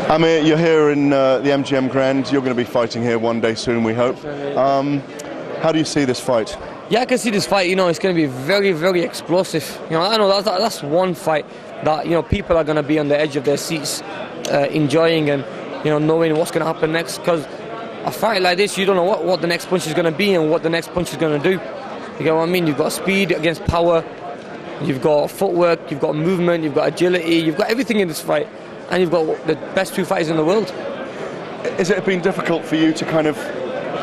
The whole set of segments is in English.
Amir, you're here in the MGM Grand. You're going to be fighting here one day soon, we hope. How do you see this fight? Yeah, I can see this fight. It's going to be very, very explosive. I know that's one fight that people are going to be on the edge of their seats, enjoying and knowing what's going to happen next. Because a fight like this, you don't know what the next punch is going to be and what the next punch is going to do. You get what I mean? You've got speed against power. You've got footwork. You've got movement. You've got agility. You've got everything in this fight. And you've got the best two fighters in the world. Is it been difficult for you to kind of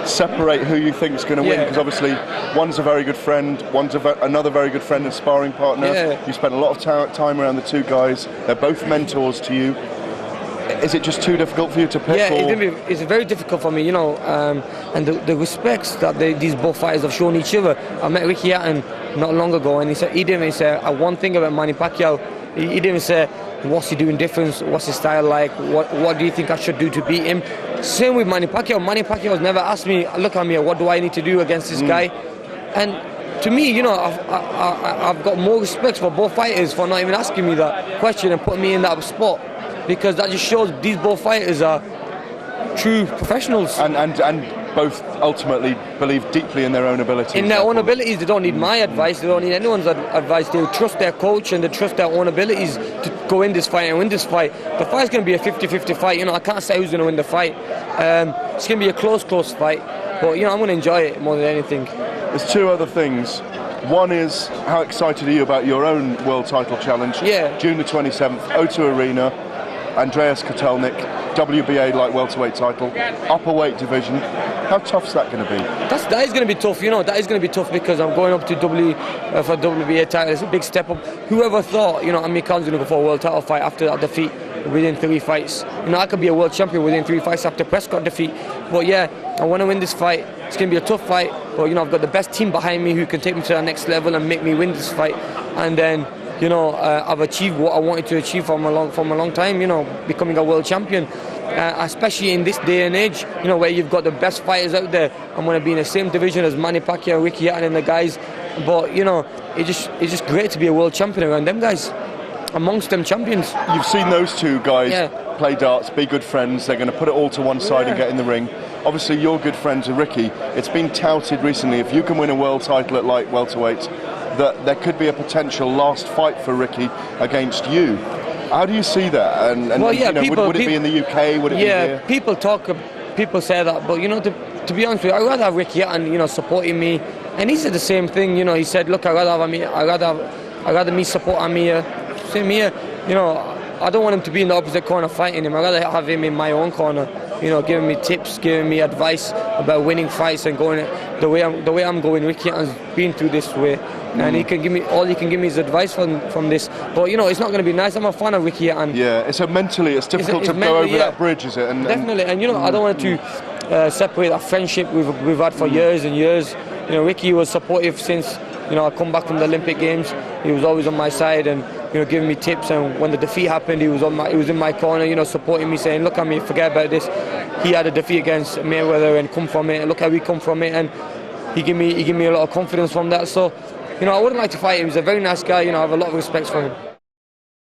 separate who you think is going to win? Because obviously one's a very good friend, one's another very good friend and sparring partner. You spent a lot of time around the two guys. They're both mentors to you. Is it just too difficult for you to pick? It's very difficult for me, and the respects that these both fighters have shown each other. I met Ricky Hatton not long ago, and he didn't even say one thing about Manny Pacquiao. He didn't even say, what's he doing different? What's his style like? What do you think I should do to beat him? Same with Manny Pacquiao. Manny Pacquiao has never asked me, look at me, what do I need to do against this guy? And to me, I've got more respect for both fighters for not even asking me that question and putting me in that spot, because that just shows these both fighters are true professionals. And both ultimately believe deeply in their own abilities. In their own abilities. They don't need my advice, they don't need anyone's advice. They trust their coach and they trust their own abilities to go in this fight and win this fight. The fight's going to be a 50-50 fight. I can't say who's going to win the fight. It's going to be a close fight. But, I'm going to enjoy it more than anything. There's two other things. One is, how excited are you about your own world title challenge? Yeah. June the 27th, O2 Arena, Andreas Kotelnik, WBA light welterweight title, upperweight division. How tough's that going to be? That is going to be tough. That is going to be tough because I'm going up to for WBA title. It's a big step up. Whoever thought, Amir Khan's going to go for a world title fight after that defeat within 3 fights? I could be a world champion within 3 fights after Prescott defeat. But yeah, I want to win this fight. It's going to be a tough fight. But I've got the best team behind me who can take me to the next level and make me win this fight. And then I've achieved what I wanted to achieve from a long time. Becoming a world champion. Especially in this day and age, where you've got the best fighters out there. I'm going to be in the same division as Manny Pacquiao, Ricky Hatton and the guys. But, it's just great to be a world champion around them guys, amongst them champions. You've seen those two guys play darts, be good friends. They're going to put it all to one side and get in the ring. Obviously, you're good friends with Ricky. It's been touted recently, if you can win a world title at light welterweight, that there could be a potential last fight for Ricky against you. How do you see that? And would it be in the UK? Would it be here? People say that, but to be honest with you, I'd rather have Ricky Hatton, supporting me, and he said the same thing. He said, look, I'd rather me support Amir. Same here. I don't want him to be in the opposite corner fighting him. I'd rather have him in my own corner. Giving me tips, giving me advice about winning fights and going the way I'm going. Ricky Hatton's been through this way, and he can give me his advice from this. But it's not going to be nice. I'm a fan of Ricky Hatton. Yeah, so mentally it's difficult to go over that bridge, is it? Definitely, and I don't want to separate that friendship we've had for years and years. Ricky was supportive since I come back from the Olympic Games. He was always on my side and giving me tips. And when the defeat happened, he was in my corner, supporting me, saying, "Look at me, forget about this." He had a defeat against Mayweather and come from it. And look how we come from it, and he gave me a lot of confidence from that. So, I wouldn't like to fight him. He's a very nice guy. I have a lot of respect for him.